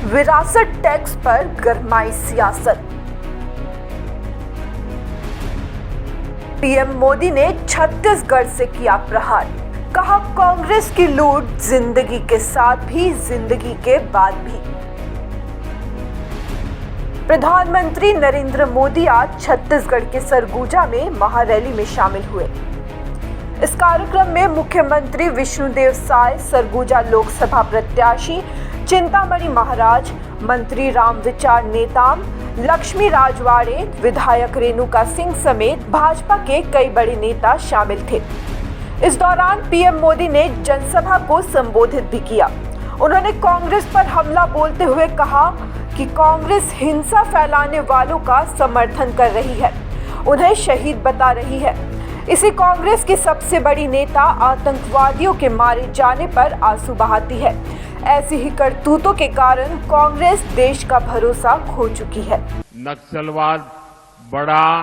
विरासत टैक्स पर गरमाई सियासत। पीएम मोदी ने छत्तीसगढ़ से किया प्रहार, कहा कांग्रेस की लूट जिंदगी के साथ भी जिंदगी के बाद भी। प्रधानमंत्री नरेंद्र मोदी आज छत्तीसगढ़ के सरगुजा में महारैली में शामिल हुए। इस कार्यक्रम में मुख्यमंत्री विष्णुदेव साय, सरगुजा लोकसभा प्रत्याशी चिंतामणि महाराज, मंत्री रामविचार नेताम, लक्ष्मी राजवाड़े, विधायक रेणुका सिंह समेत भाजपा के कई बड़े नेता शामिल थे। इस दौरान पीएम मोदी ने जनसभा को संबोधित भी किया। उन्होंने कांग्रेस पर हमला बोलते हुए कहा कि कांग्रेस हिंसा फैलाने वालों का समर्थन कर रही है, उन्हें शहीद बता रही है। इसी कांग्रेस की सबसे बड़ी नेता आतंकवादियों के मारे जाने पर आंसू बहाती है। ऐसी ही करतूतों के कारण कांग्रेस देश का भरोसा खो चुकी है। नक्सलवाद बढ़ा,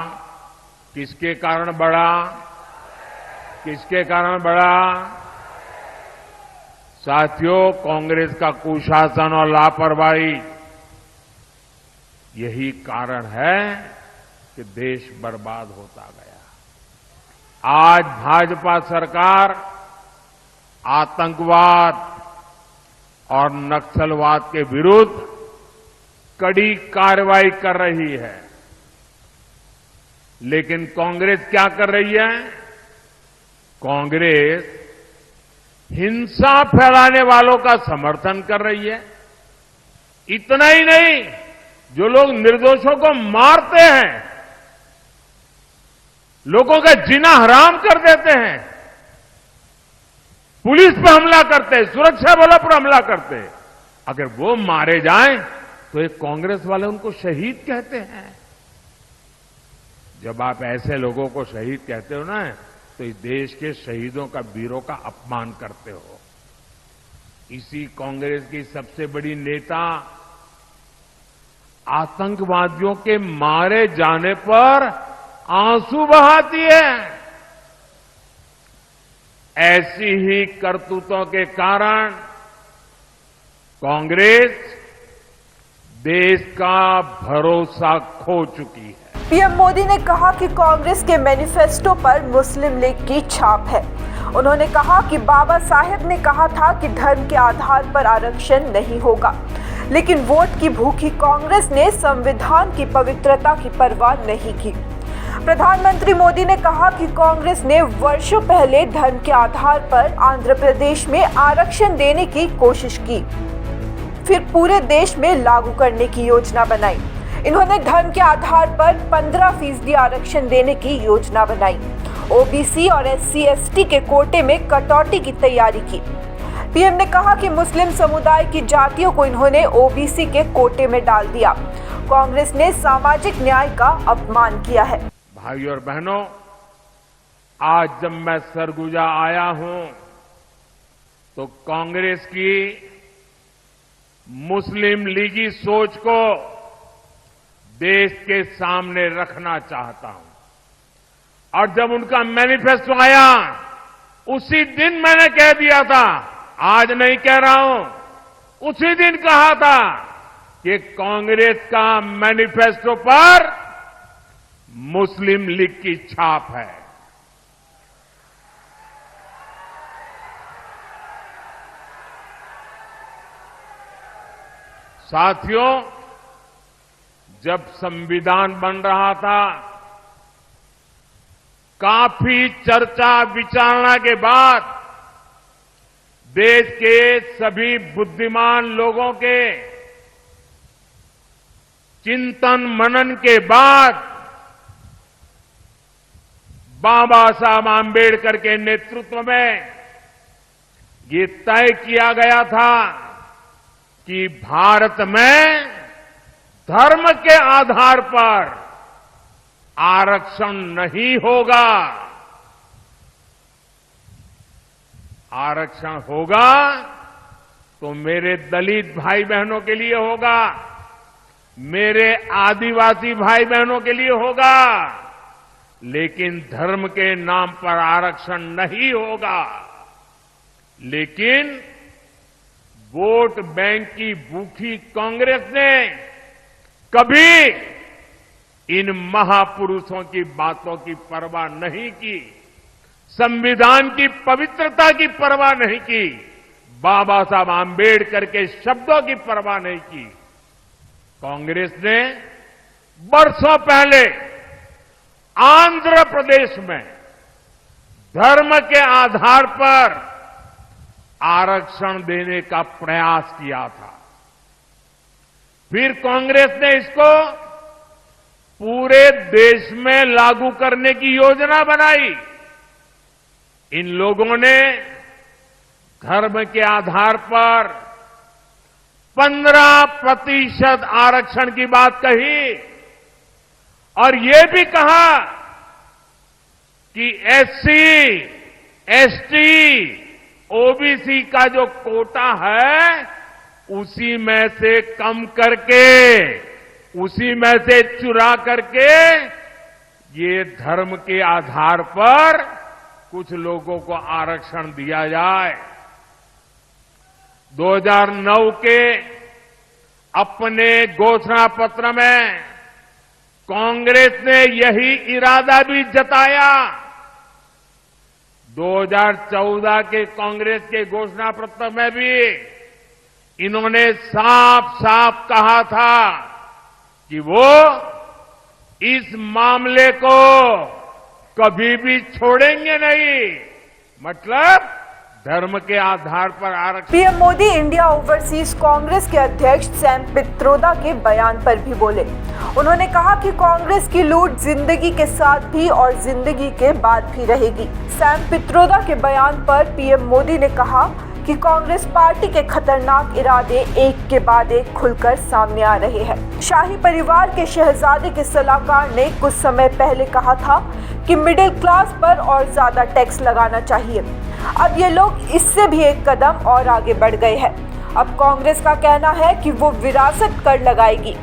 किसके कारण बढ़ा? किसके कारण बढ़ा? साथियों, कांग्रेस का कुशासन और लापरवाही यही कारण है कि देश बर्बाद होता गया। आज भाजपा सरकार आतंकवाद और नक्सलवाद के विरुद्ध कड़ी कार्रवाई कर रही है, लेकिन कांग्रेस क्या कर रही है? कांग्रेस हिंसा फैलाने वालों का समर्थन कर रही है। इतना ही नहीं, जो लोग निर्दोषों को मारते हैं, लोगों का जीना हराम कर देते हैं, पुलिस पर हमला करते हैं, सुरक्षा बलों पर हमला करते हैं, अगर वो मारे जाएं तो एक कांग्रेस वाले उनको शहीद कहते हैं। जब आप ऐसे लोगों को शहीद कहते हो ना, तो इस देश के शहीदों का, वीरों का अपमान करते हो। इसी कांग्रेस की सबसे बड़ी नेता आतंकवादियों के मारे जाने पर आंसू बहाती है। ऐसी ही करतूतों के कारण कांग्रेस देश का भरोसा खो चुकी है। पीएम मोदी ने कहा कि कांग्रेस के मैनिफेस्टो पर मुस्लिम लीग की छाप है। उन्होंने कहा कि बाबा साहेब ने कहा था कि धर्म के आधार पर आरक्षण नहीं होगा, लेकिन वोट की भूखी कांग्रेस ने संविधान की पवित्रता की परवाह नहीं की। प्रधानमंत्री मोदी ने कहा कि कांग्रेस ने वर्षों पहले धर्म के आधार पर आंध्र प्रदेश में आरक्षण देने की कोशिश की, फिर पूरे देश में लागू करने की योजना बनाई। इन्होंने धर्म के आधार पर 15% आरक्षण देने की योजना बनाई। ओबीसी और SC/ST के कोटे में कटौती की तैयारी की। पीएम ने कहा कि मुस्लिम समुदाय की जातियों को इन्होंने ओबीसी के कोटे में डाल दिया। कांग्रेस ने सामाजिक न्याय का अपमान किया है। भाइयों और बहनों, आज जब मैं सरगुजा आया हूं तो कांग्रेस की मुस्लिम लीगी सोच को देश के सामने रखना चाहता हूं। और जब उनका मैनिफेस्टो आया, उसी दिन मैंने कह दिया था, आज नहीं कह रहा हूं, उसी दिन कहा था कि कांग्रेस का मैनिफेस्टो पर मुस्लिम लीग की छाप है। साथियों, जब संविधान बन रहा था, काफी चर्चा विचारणा के बाद देश के सभी बुद्धिमान लोगों के चिंतन मनन के बाद बाबा साहब आंबेडकर के नेतृत्व में ये तय किया गया था कि भारत में धर्म के आधार पर आरक्षण नहीं होगा। आरक्षण होगा तो मेरे दलित भाई बहनों के लिए होगा, मेरे आदिवासी भाई बहनों के लिए होगा, लेकिन धर्म के नाम पर आरक्षण नहीं होगा। लेकिन वोट बैंक की भूखी कांग्रेस ने कभी इन महापुरुषों की बातों की परवाह नहीं की, संविधान की पवित्रता की परवाह नहीं की, बाबा साहब आंबेडकर के शब्दों की परवाह नहीं की। कांग्रेस ने बरसों पहले आंध्र प्रदेश में धर्म के आधार पर आरक्षण देने का प्रयास किया था। फिर कांग्रेस ने इसको पूरे देश में लागू करने की योजना बनाई। इन लोगों ने धर्म के आधार पर 15% आरक्षण की बात कही और ये भी कहा कि एससी, एसटी, ओबीसी का जो कोटा है उसी में से कम करके, उसी में से चुरा करके ये धर्म के आधार पर कुछ लोगों को आरक्षण दिया जाए। 2009 के अपने घोषणा पत्र में कांग्रेस ने यही इरादा भी जताया। 2014 के कांग्रेस के घोषणा पत्र में भी इन्होंने साफ साफ कहा था कि वो इस मामले को कभी भी छोड़ेंगे नहीं, मतलब धर्म के आधार पर आरक्षण। PM Modi India overseas Congress के अध्यक्ष सैम पित्रोदा के बयान पर भी बोले। उन्होंने कहा कि कांग्रेस की लूट जिंदगी के साथ भी और जिंदगी के बाद भी रहेगी। सैम पित्रोदा के बयान पर पीएम मोदी ने कहा कि कांग्रेस पार्टी के खतरनाक इरादे एक के बाद एक खुलकर सामने आ रहे हैं। शाही परिवार के शहजादे के सलाहकार ने कुछ समय पहले कहा था कि मिडिल क्लास पर और ज्यादा टैक्स लगाना चाहिए। अब ये लोग इससे भी एक कदम और आगे बढ़ गए हैं। अब कांग्रेस का कहना है कि वो विरासत कर लगाएगी,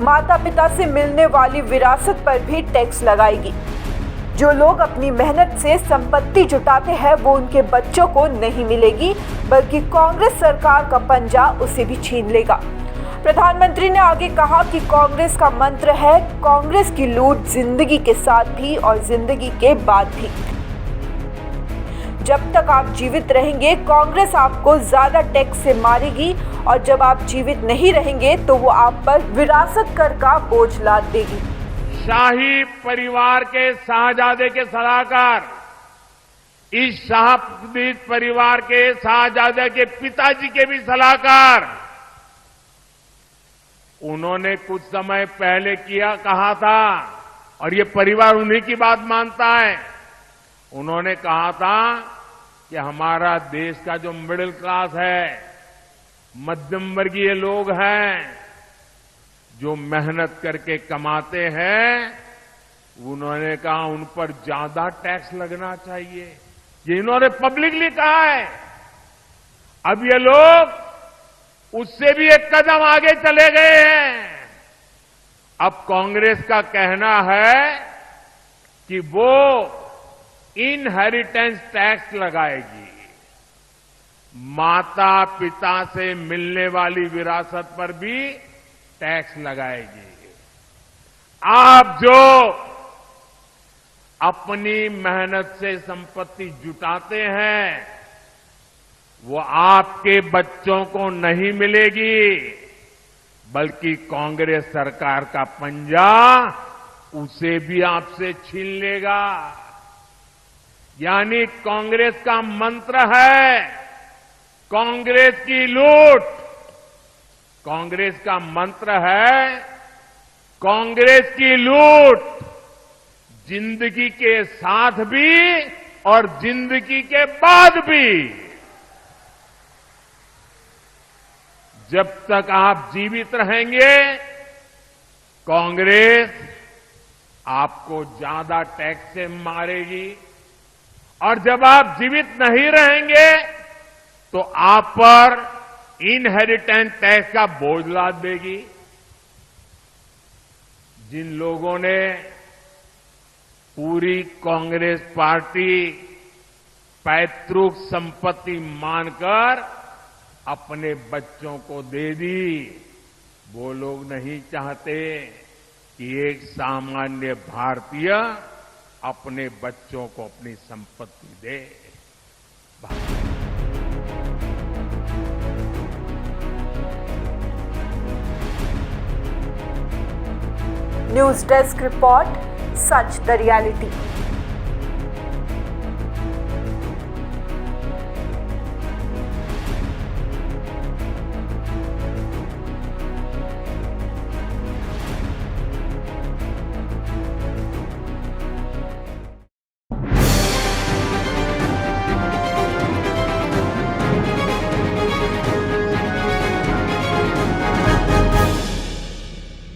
माता पिता से मिलने वाली विरासत पर भी टैक्स लगाएगी। जो लोग अपनी मेहनत से संपत्ति जुटाते हैं वो उनके बच्चों को नहीं मिलेगी, बल्कि कांग्रेस सरकार का पंजा उसे भी छीन लेगा। प्रधानमंत्री ने आगे कहा कि कांग्रेस का मंत्र है कांग्रेस की लूट जिंदगी के साथ भी और जिंदगी के बाद भी। जब तक आप जीवित रहेंगे कांग्रेस आपको ज्यादा टैक्स से मारेगी और जब आप जीवित नहीं रहेंगे तो वो आप पर विरासत कर का बोझ लाद देगी। शाही परिवार के शाहजादे के सलाहकार, इस शाही परिवार के शाहजादे के पिताजी के भी सलाहकार, उन्होंने कुछ समय पहले कहा था, और ये परिवार उन्हीं की बात मानता है। उन्होंने कहा था कि हमारा देश का जो मिडिल क्लास है, मध्यम वर्गीय लोग हैं, जो मेहनत करके कमाते हैं, उन्होंने कहा उन पर ज्यादा टैक्स लगना चाहिए। ये इन्होंने पब्लिकली कहा है। अब ये लोग उससे भी एक कदम आगे चले गए हैं। अब कांग्रेस का कहना है कि वो इनहेरिटेंस टैक्स लगाएगी, माता पिता से मिलने वाली विरासत पर भी टैक्स लगाएगी। आप जो अपनी मेहनत से संपत्ति जुटाते हैं वो आपके बच्चों को नहीं मिलेगी, बल्कि कांग्रेस सरकार का पंजा उसे भी आपसे छीन लेगा। यानी कांग्रेस का मंत्र है कांग्रेस की लूट, कांग्रेस का मंत्र है कांग्रेस की लूट जिंदगी के साथ भी और जिंदगी के बाद भी। जब तक आप जीवित रहेंगे कांग्रेस आपको ज्यादा टैक्स से मारेगी, और जब आप जीवित नहीं रहेंगे तो आप पर इनहेरिटेंस टैक्स का बोझ लाद देगी। जिन लोगों ने पूरी कांग्रेस पार्टी पैतृक संपत्ति मानकर अपने बच्चों को दे दी, वो लोग नहीं चाहते कि एक सामान्य भारतीय अपने बच्चों को अपनी संपत्ति दे। न्यूज डेस्क रिपोर्ट, सच द रियलिटी।